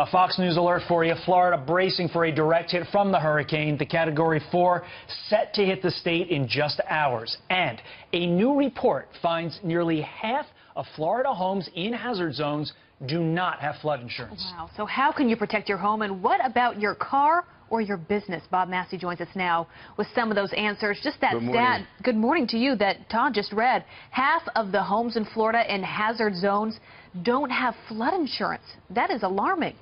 A Fox News alert for you. Florida bracing for a direct hit from the hurricane. The Category 4 set to hit the state in just hours. And a new report finds nearly half of Florida homes in hazard zones do not have flood insurance. Wow. So how can you protect your home, and what about your car or your business? Bob Massi joins us now with some of those answers. Just that stat, good morning to you, that Todd just read. Half of the homes in Florida in hazard zones don't have flood insurance. That is alarming.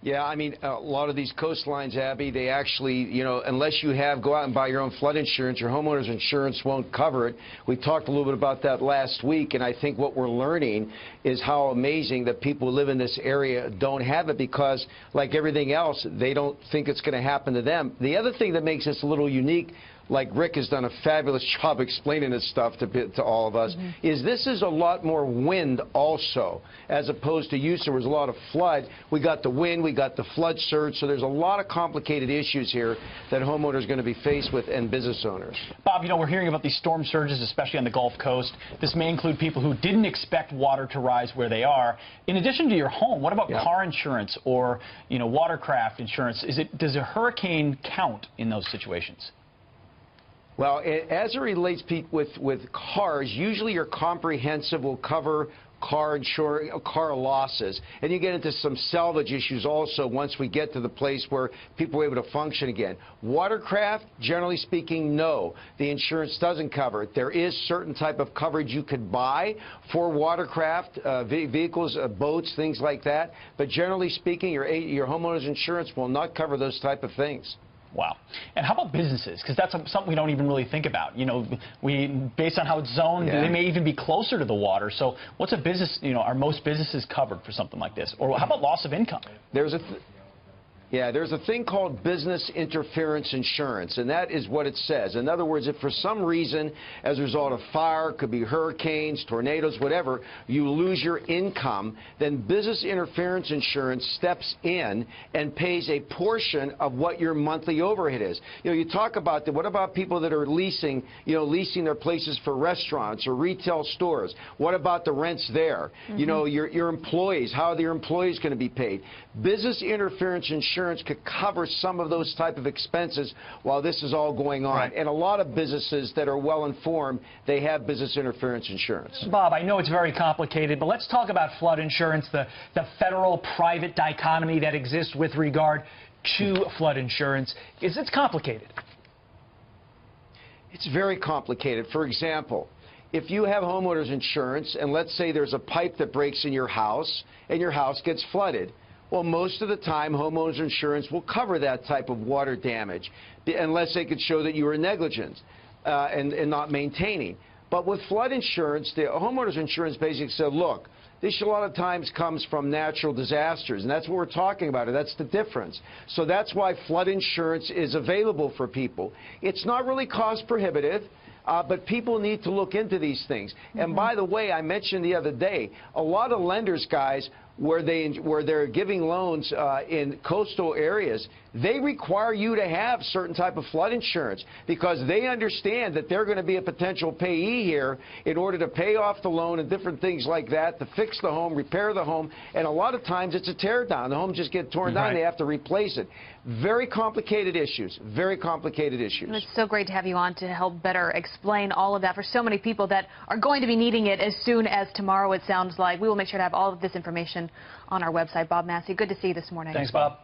Yeah, I mean, a lot of these coastlines, Abby, they actually, unless you go out and buy your own flood insurance, your homeowner's insurance won't cover it. We talked a little bit about that last week, and I think what we're learning is how amazing that people who live in this area don't have it because, like everything else, they don't think it's going to happen to them. The other thing that makes this a little unique, like Rick has done a fabulous job explaining this stuff to all of us, is this is a lot more wind also, as opposed to Houston, where there's a lot of flood. We got the wind, we got the flood surge, so there's a lot of complicated issues here that homeowners are going to be faced with and business owners. Bob, we're hearing about these storm surges, especially on the Gulf Coast. This may include people who didn't expect water to rise where they are. In addition to your home, what about car insurance or, watercraft insurance? Does a hurricane count in those situations? Well, as it relates, Pete, with cars, usually your comprehensive will cover car losses, and you get into some salvage issues also once we get to the place where people are able to function again. Watercraft, generally speaking, no. The insurance doesn't cover it. There is certain type of coverage you could buy for watercraft, vehicles, boats, things like that, but generally speaking, your homeowner's insurance will not cover those type of things. Wow. And how about businesses? Because that's something we don't even really think about. Based on how it's zoned, they may even be closer to the water. So what's a business, are most businesses covered for something like this? Or how about loss of income? There's a thing called business interference insurance, and that is what it says. In other words, if for some reason, as a result of fire, could be hurricanes, tornadoes, whatever, you lose your income, then business interference insurance steps in and pays a portion of what your monthly overhead is. You talk about what about people that are leasing their places for restaurants or retail stores? What about the rents there? Your employees, how are their employees going to be paid? Business interference insurance could cover some of those type of expenses while this is all going on. Right. And a lot of businesses that are well informed, they have business interference insurance. Bob, I know it's very complicated, but let's talk about flood insurance, the federal-private dichotomy that exists with regard to flood insurance. It's complicated. It's very complicated. For example, if you have homeowners insurance, and let's say there's a pipe that breaks in your house, and your house gets flooded, well, most of the time, homeowners insurance will cover that type of water damage, unless they could show that you were negligent and not maintaining. But with flood insurance, the homeowners insurance basically said, look, this a lot of times comes from natural disasters, and that's what we're talking about. That's the difference. So that's why flood insurance is available for people. It's not really cost prohibitive. But people need to look into these things. And by the way, I mentioned the other day, a lot of lenders, guys, where they're giving loans in coastal areas, they require you to have certain type of flood insurance because they understand that they're going to be a potential payee here in order to pay off the loan and different things like that, to fix the home, repair the home, and a lot of times it's a tear down. The homes just get torn down, they have to replace it. Very complicated issues, very complicated issues. And it's so great to have you on to help better explain all of that for so many people that are going to be needing it as soon as tomorrow, it sounds like. We will make sure to have all of this information on our website. Bob Massi, good to see you this morning. Thanks, Bob.